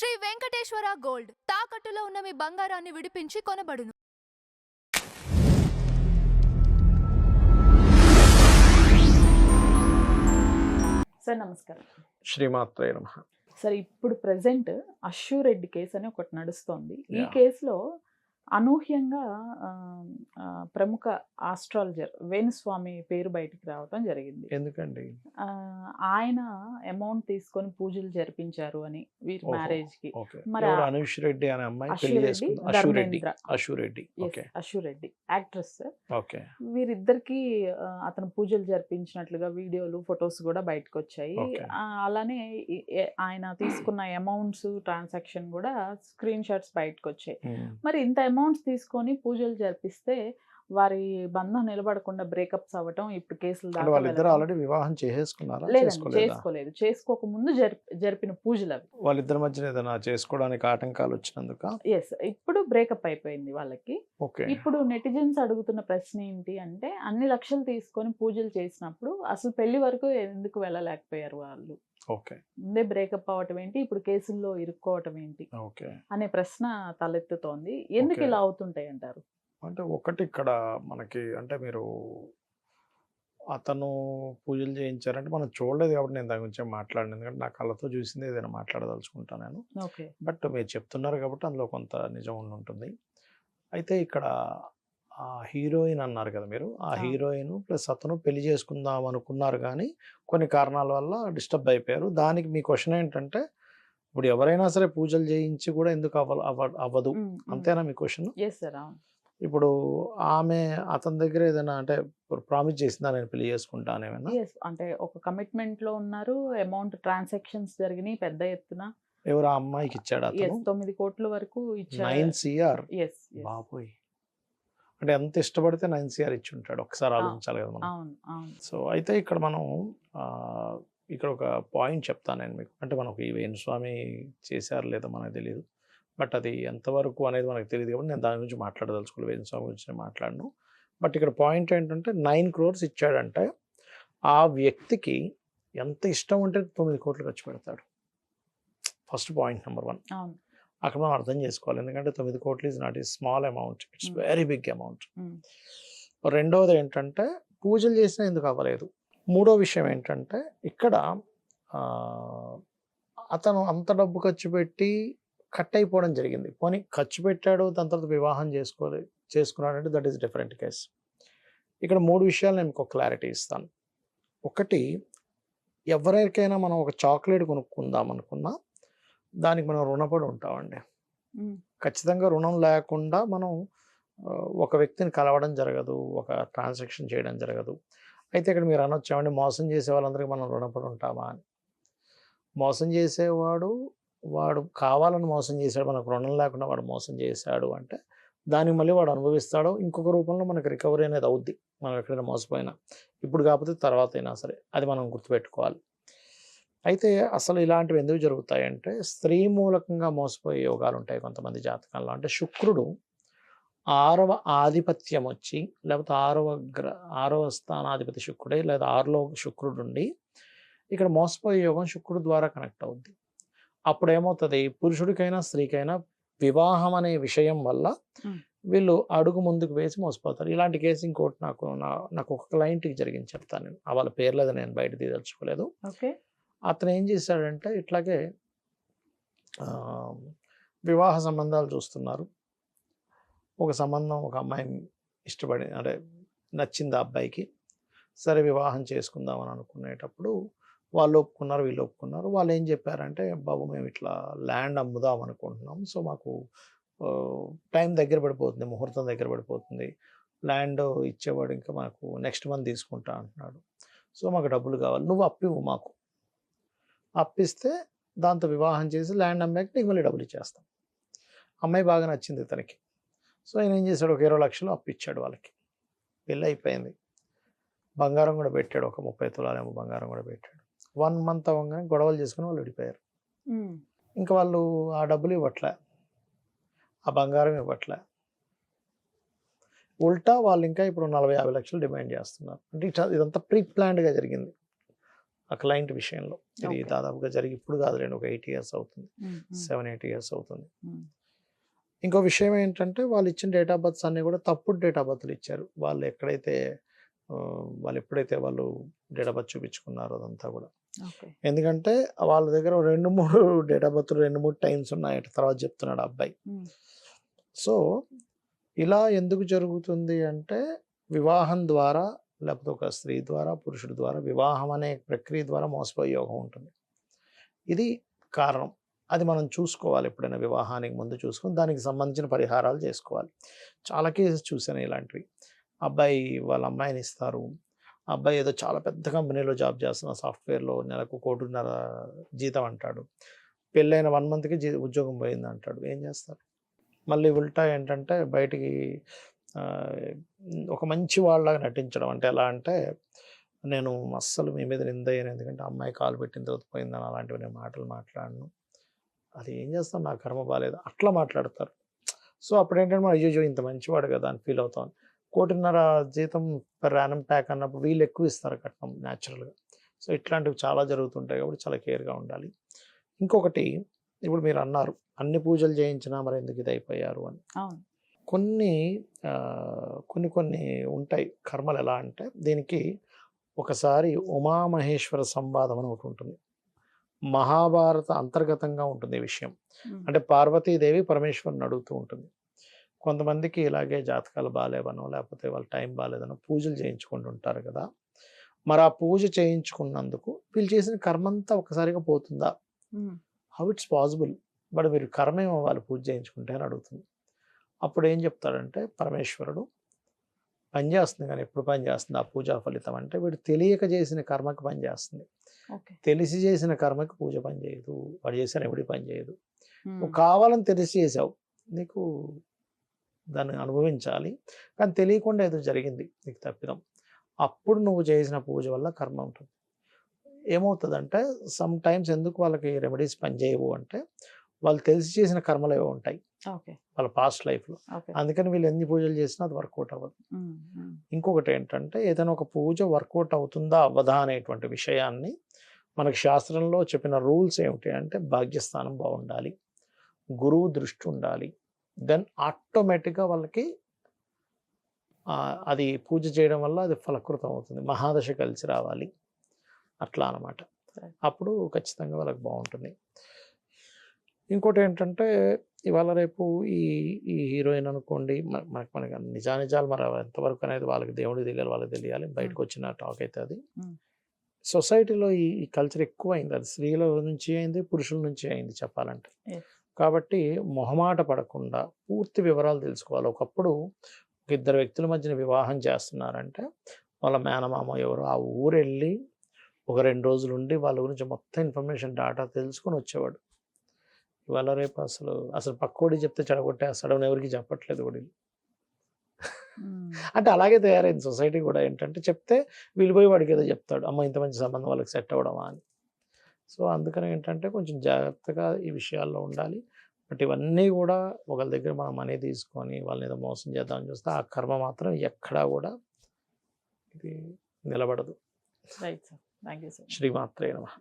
Shri Venkateswara gold తాకట్టులో ఉన్న మీ బంగారాన్ని విడిపించి కొనబడును. సార్ నమస్కారం. శ్రీమాత్రే నమః. సార్ ఇప్పుడు ప్రెసెంట్ అష్యూరెడ్డి కేసు అని ఒకటి నడుస్తోంది. ఈ Yeah. కేసులో అనూహ్యంగా ప్రముఖ ఆస్ట్రాలజర్ వేణుస్వామి పేరు బయటికి రావటం జరిగింది. ఎందుకండి? ఆయన అమౌంట్ తీసుకొని పూజలు జరిపించారు అని వీరి ఓహో. మ్యారేజ్ కి. ఓకే. మరి ఎవరు అనుష్ రెడ్డి అనే అమ్మాయి పెళ్లి అష్యూరెడ్డి, చేసుకుంది. అష్యూరెడ్డి. ధర్మేంద్ర. అష్యూరెడ్డి. ఓకే. అష్యూరెడ్డి యాక్ట్రెస్. ఓకే. వీరిద్దరికి అతను పూజలు జరిపించినట్లుగా వీడియోలు ఫొటోస్ కూడా బయటకు వచ్చాయి. Okay. అలానే ఆయన తీసుకున్న అమౌంట్స్ ట్రాన్సాక్షన్ కూడా స్క్రీన్ షాట్స్ బయటకు వచ్చాయి. మరి ఇంత అమౌంట్స్ తీసుకొని పూజలు జరిపిస్తే వారి బంధం నిలబడకుండా బ్రేకప్స్ అవ్వటం ఇప్పుడు కేసులు అంటే దాకా వాళ్ళిద్దరు వెళ్ళటం. ఆల్రెడీ వివాహం చేసేసుకున్నారా? లేదండి, చేసుకోలేదా? చేసుకోలేదు. చేసుకోకముందు జరిపిన పూజలు అవి. వాళ్ళిద్దరి మధ్యన ఏదైనా చేసుకోవడానికి ఆటంకాలు వచ్చినందుక? ఎస్, ఇప్పుడు బ్రేకప్ అయిపోయింది వాళ్ళకి. ఓకే. ఇప్పుడు నెటిజన్స్ అడుగుతున్న ప్రశ్న ఏంటి అంటే, అన్ని లక్షలు తీసుకొని పూజలు చేసినప్పుడు అసలు పెళ్లి వరకు ఎందుకు వెళ్ళలేకపోయారు వాళ్ళు? ఓకే. ముందే బ్రేకప్ అవ్వటం ఏంటి, ఇప్పుడు కేసుల్లో ఇరుక్కోవటం ఏంటి ఓకే. అనే ప్రశ్న తలెత్తుతోంది. ఎందుకు Okay. ఇలా అవుతుంటాయి అంటారు? అంటే ఒకటి ఇక్కడ మనకి అంటే మీరు అతను పూజలు చేయించారంటే మనం చూడలేదు కాబట్టి నేను దాని గురించి మాట్లాడను. ఎందుకంటే నా కళ్ళతో చూసింది ఏదైనా మాట్లాడదలుచుకుంటాను నేను. ఓకే. బట్ మీరు చెప్తున్నారు కాబట్టి అందులో కొంత నిజం ఉండి ఉంటుంది. అయితే ఇక్కడ ఆ హీరోయిన్ అన్నారు కదా మీరు. ఆ హీరోయిన్ ప్లస్ అతను పెళ్లి చేసుకుందాం అనుకున్నారు కానీ కొన్ని కారణాల వల్ల డిస్టర్బ్ అయిపోయారు. దానికి మీ క్వశ్చన్ ఏంటంటే ఇప్పుడు ఎవరైనా సరే పూజలు చేయించి కూడా ఎందుకు అవ్వదు అంతేనా మీ క్వశ్చన్? ఎస్ సార్, అవును. ఇప్పుడు ఆమె అతని దగ్గర ఏదైనా అంటే ప్రామిస్ చేసిందా నేను పెళ్లి చేసుకుంటాను ఏమైనా? ఎస్, అంటే ఒక కమిట్మెంట్ లో ఉన్నారు. అమౌంట్ ట్రాన్సాక్షన్స్ జరిగినాయి పెద్ద ఎత్తున. ఎవరు ఆ అమ్మాయికి ఇచ్చాడు ఎస్, అతను? 9 కోట్ల వరకు ఇచ్చారు. 9 CR. ఎస్, బాబోయ్, అంటే ఎంత ఇష్టపడితే 9 CR ఇచ్చి ఉంటాడు. ఒకసారి ఆలోచించాలి కదా మనం. అవును అవును. సో అయితే ఇక్కడ మనం ఇక్కడ ఒక పాయింట్ చెప్తాను నేను మీకు. అంటే మనకు ఈ వేణుస్వామి చేశారు లేదో మనకు తెలియదు, బట్ అది ఎంతవరకు అనేది మనకు తెలియదు కాబట్టి నేను దాని గురించి మాట్లాడదలుచుకోలేదు. వేణుస్వామి గురించి నేను మాట్లాడను. బట్ ఇక్కడ పాయింట్ ఏంటంటే 9 crores ఇచ్చాడంటే ఆ వ్యక్తికి ఎంత ఇష్టం ఉంటే 9 కోట్లు ఖర్చు పెడతాడు. ఫస్ట్ పాయింట్ నెంబర్ 1 అవును. అక్కడ మనం అర్థం చేసుకోవాలి. ఎందుకంటే 9 కోట్లు is not a small amount, it's very big amount. రెండవది ఏంటంటే పూజలు చేసినా ఎందుకు అవ్వలేదు. మూడో విషయం ఏంటంటే ఇక్కడ అతను అంత డబ్బు ఖర్చు పెట్టి కట్ అయిపోవడం జరిగింది. పోనీ ఖర్చు పెట్టాడు, దాని తర్వాత వివాహం చేసుకున్నాడంటే దట్ ఈస్ డిఫరెంట్ కేస్. ఇక్కడ 3 విషయాలు నేను మీకు క్లారిటీ ఇస్తాను. ఒకటి, ఎవరికైనా మనం ఒక చాక్లెట్ కొనుక్కుందాం అనుకున్నా దానికి మనం రుణపడి ఉంటామండి. ఖచ్చితంగా రుణం లేకుండా మనం ఒక వ్యక్తిని కలవడం జరగదు, ఒక ట్రాన్సాక్షన్ చేయడం జరగదు. అయితే ఇక్కడ మీరు అనొచ్చు, ఏమండి మోసం చేసే వాళ్ళందరికీ మనం రుణపడి ఉంటామా అని. మోసం చేసేవాడు వాడు కావాలని మోసం చేశాడు, మనకు రుణం లేకుండా వాడు మోసం చేశాడు అంటే దానికి మళ్ళీ వాడు అనుభవిస్తాడు. ఇంకొక రూపంలో మనకు రికవరీ అనేది అవుద్ది, మనం ఎక్కడైనా మోసపోయినా. ఇప్పుడు కాకపోతే తర్వాత అయినా సరే, అది మనం గుర్తుపెట్టుకోవాలి. అయితే అసలు ఇలాంటివి ఎందుకు జరుగుతాయంటే స్త్రీ మూలకంగా మోసపోయే యోగాలు ఉంటాయి కొంతమంది జాతకాల్లో. అంటే శుక్రుడు 6వ ఆధిపత్యం వచ్చి, లేకపోతే 6వ స్థానాధిపతి శుక్రుడే, లేదా 6లో శుక్రుడు ఉండి ఇక్కడ మోసపోయే యోగం శుక్రుడు ద్వారా కనెక్ట్ అవుద్ది. అప్పుడు ఏమవుతుంది, పురుషుడికైనా స్త్రీకైనా వివాహం అనే విషయం వల్ల వీళ్ళు అడుగు ముందుకు వేసి మోసపోతారు. ఇలాంటి కేసు ఇంకోటి నాకు ఒక క్లయింట్కి జరిగింది, చెప్తాను నేను. వాళ్ళ పేర్లేదు, నేను బయట తీయదలుచుకోలేదు. ఓకే. అతను ఏం చేశాడంటే ఇట్లాగే వివాహ సంబంధాలు చూస్తున్నారు. ఒక సంబంధం, ఒక అమ్మాయిని ఇష్టపడి అంటే నచ్చింది ఆ అబ్బాయికి. సరే వివాహం చేసుకుందామని అనుకునేటప్పుడు వాళ్ళు ఒప్పుకున్నారు, వీళ్ళు ఒప్పుకున్నారు. వాళ్ళు ఏం చెప్పారంటే, బాబు మేము ఇట్లా ల్యాండ్ అమ్ముదాం అనుకుంటున్నాం, సో మాకు టైం దగ్గర పడిపోతుంది, ముహూర్తం దగ్గర పడిపోతుంది, ల్యాండ్ ఇచ్చేవాడు ఇంకా మాకు నెక్స్ట్ మంత్ తీసుకుంటా అంటున్నాడు, సో మాకు డబ్బులు కావాలి, నువ్వు అప్పివ్వు మాకు, అప్పిస్తే దాంతో వివాహం చేసి ల్యాండ్ అమ్మాక నీకు మళ్ళీ డబ్బులు ఇచ్చేస్తాం. అమ్మాయి బాగా నచ్చింది తనకి. సో ఆయన ఏం చేశాడు, ఒక 20 లక్షలు అప్పిచ్చాడు వాళ్ళకి. పెళ్ళి అయిపోయింది, బంగారం కూడా పెట్టాడు, ఒక 30 తులాలేమో బంగారం కూడా పెట్టాడు. 1 month అవ్వగానే గొడవలు చేసుకుని వాళ్ళు విడిపోయారు. ఇంకా వాళ్ళు ఆ డబ్బులు ఇవ్వట్లే, ఆ బంగారం ఇవ్వట్లే. ఉల్టా వాళ్ళు ఇంకా ఇప్పుడు 40-50 లక్షలు డిమాండ్ చేస్తున్నారు. అంటే ఇదంతా ప్రీ ప్లాన్డ్గా జరిగింది. ఆ క్లయింట్ విషయంలో. ఇది Okay. దాదాపుగా జరిగి ఇప్పుడు కాదులేండి, ఒక 8 years అవుతుంది, 7-8 years అవుతుంది. Mm. ఇంకో విషయం ఏంటంటే వాళ్ళు ఇచ్చిన డేట్ ఆఫ్ బర్త్స్ అన్నీ కూడా తప్పుడు డేట్ ఆఫ్ బర్త్లు ఇచ్చారు. వాళ్ళు ఎక్కడైతే వాళ్ళు ఎప్పుడైతే వాళ్ళు డేట్ ఆఫ్ బర్త్ చూపించుకున్నారో అదంతా కూడా. ఓకే. ఎందుకంటే వాళ్ళ దగ్గర 2-3 డేట్ ఆఫ్ బర్త్ 2-3 టైమ్స్ ఉన్నాయట, తర్వాత చెప్తున్నాడు ఆ అబ్బాయి. Mm. సో ఇలా ఎందుకు జరుగుతుంది అంటే వివాహం ద్వారా, లేకపోతే ఒక స్త్రీ ద్వారా, పురుషుడి ద్వారా, వివాహం అనే ప్రక్రియ ద్వారా మోసపోయే యోగం ఉంటుంది. ఇది కారణం. అది మనం చూసుకోవాలి, ఎప్పుడైనా వివాహానికి ముందు చూసుకొని దానికి సంబంధించిన పరిహారాలు చేసుకోవాలి. చాలా కేసెస్ చూశాను ఇలాంటివి. అబ్బాయి వాళ్ళ అమ్మాయిని ఇస్తారు. ఆ అబ్బాయి ఏదో చాలా పెద్ద కంపెనీలో జాబ్ చేస్తున్న, సాఫ్ట్వేర్లో నెలకు 1,50,00,000 జీతం అంటాడు. పెళ్ళైన 1 monthకి ఉద్యోగం పోయింది అంటాడు. ఏం చేస్తారు? మళ్ళీ ఉల్టా ఏంటంటే బయటికి ఒక మంచి వాళ్ళలాగా నటించడం. అంటే ఎలా అంటే, నేను అస్సలు మీ మీద నింద వేయను, ఎందుకంటే అమ్మాయి కాలు పెట్టిన తర్వాత పోయిందని అలాంటివి నేను మాటలు మాట్లాడను, అది ఏం చేస్తాం, నా కర్మ బాలేదు, అట్లా మాట్లాడతారు. సో అప్పుడు ఏంటంటే మనం అయ్యో ఇంత మంచివాడు కదా అని ఫీల్ అవుతాం. 1,50,00,000 జీతం పర్ యానం ప్యాక్ అన్నప్పుడు వీళ్ళు ఎక్కువ ఇస్తారు కట్నం న్యాచురల్గా. సో ఇట్లాంటివి చాలా జరుగుతుంటాయి కాబట్టి చాలా కేర్గా ఉండాలి. ఇంకొకటి, ఇప్పుడు మీరు అన్నారు అన్ని పూజలు చేయించినా మరి ఎందుకు ఇది అయిపోయారు అని. అవును. కొన్ని కొన్ని ఉంటాయి కర్మలు. ఎలా అంటే దీనికి ఒకసారి ఉమామహేశ్వర సంవాదం అని ఒకటి ఉంటుంది. మహాభారత అంతర్గతంగా ఉంటుంది ఈ విషయం. Mm. అంటే పార్వతీదేవి పరమేశ్వరుని అడుగుతూ ఉంటుంది. కొంతమందికి ఇలాగే జాతకాలు బాగాలేవనో, లేకపోతే వాళ్ళ టైం బాగాలేదనో పూజలు చేయించుకుంటుంటారు కదా. మరి ఆ పూజ చేయించుకున్నందుకు వీళ్ళు చేసిన కర్మంతా ఒక్కసారిగా పోతుందా? Mm. How it's possible? But మీరు కర్మ ఏమో వాళ్ళు పూజ చేయించుకుంటే అని అడుగుతుంది. అప్పుడు ఏం చెప్తాడంటే పరమేశ్వరుడు, పనిచేస్తుంది కానీ ఎప్పుడు పనిచేస్తుంది ఆ పూజా ఫలితం అంటే, వీడు తెలియక చేసిన కర్మకి పనిచేస్తుంది, Okay. తెలిసి చేసిన కర్మకి పూజ పనిచేయదు, వాడు చేసిన ఎవడి పని చేయదు. Mm. నువ్వు కావాలని తెలిసి చేసావు, నీకు దాన్ని అనుభవించాలి, కానీ తెలియకుండా ఏదో జరిగింది నీకు తప్పిదం, అప్పుడు నువ్వు చేసిన పూజ వల్ల కర్మ ఉంటుంది. ఏమవుతుందంటే సమ్ టైమ్స్ ఎందుకు వాళ్ళకి రెమెడీస్ పనిచేయవు అంటే, వాళ్ళు తెలిసి చేసిన కర్మలు ఏవో ఉంటాయి Okay. వాళ్ళ పాస్ట్ లైఫ్లో. Okay. అందుకని వీళ్ళు ఎన్ని పూజలు చేసినా అది వర్కౌట్ అవ్వదు. Mm. Mm. ఇంకొకటి ఏంటంటే, ఏదైనా ఒక పూజ వర్కౌట్ అవుతుందా అవ్వదా అనేటువంటి విషయాన్ని మనకి శాస్త్రంలో చెప్పిన రూల్స్ ఏమిటి అంటే, భాగ్యస్థానం బాగుండాలి, గురువు దృష్టి ఉండాలి, దెన్ ఆటోమేటిక్గా వాళ్ళకి అది పూజ చేయడం వల్ల అది ఫలకృతం అవుతుంది, మహాదశ కలిసి రావాలి, అట్లా అనమాట. Right. అప్పుడు ఖచ్చితంగా వాళ్ళకి బాగుంటుంది. ఇంకోటి ఏంటంటే, ఇవాళ రేపు ఈ ఈ హీరోయిన్ అనుకోండి, మనకి నిజానిజాలు మరి ఎంతవరకు అనేది వాళ్ళకి దేవుడికి తెలియాలి, వాళ్ళకి తెలియాలి, బయటకు వచ్చిన టాక్ అయితే అది. Mm. సొసైటీలో ఈ కల్చర్ ఎక్కువ అయింది, అది స్త్రీల నుంచి అయింది, పురుషుల నుంచి అయింది చెప్పాలంటే. Yes. కాబట్టి మొహమాట పడకుండా పూర్తి వివరాలు తెలుసుకోవాలి. ఒకప్పుడు ఒక 2 వ్యక్తుల మధ్యన వివాహం చేస్తున్నారంటే వాళ్ళ మేనమామ ఎవరు ఆ ఊరు వెళ్ళి ఒక 2 రోజులు ఉండి వాళ్ళ గురించి మొత్తం ఇన్ఫర్మేషన్ డాటా తెలుసుకొని వచ్చేవాడు. ఇవాళ రేపు అసలు పక్కోడి చెప్తే చెడగొట్టేస్తాడు అని ఎవరికి చెప్పట్లేదు కూడా. Mm. అంటే అలాగే తయారైంది సొసైటీ కూడా. ఏంటంటే చెప్తే వీళ్ళు పోయి వాడికి ఏదో చెప్తాడు, అమ్మ ఇంత మంచి సంబంధం వాళ్ళకి సెట్ అవ్వడమా అని. సో అందుకని ఏంటంటే కొంచెం జాగ్రత్తగా ఈ విషయాల్లో ఉండాలి. బట్ ఇవన్నీ కూడా ఒకళ్ళ దగ్గర మనం మనీ తీసుకొని వాళ్ళని ఏదో మోసం చేద్దామని చూస్తే ఆ కర్మ మాత్రం ఎక్కడా కూడా ఇది నిలబడదు. Right, sir. Thank you so much. శ్రీమాత్రే నమః.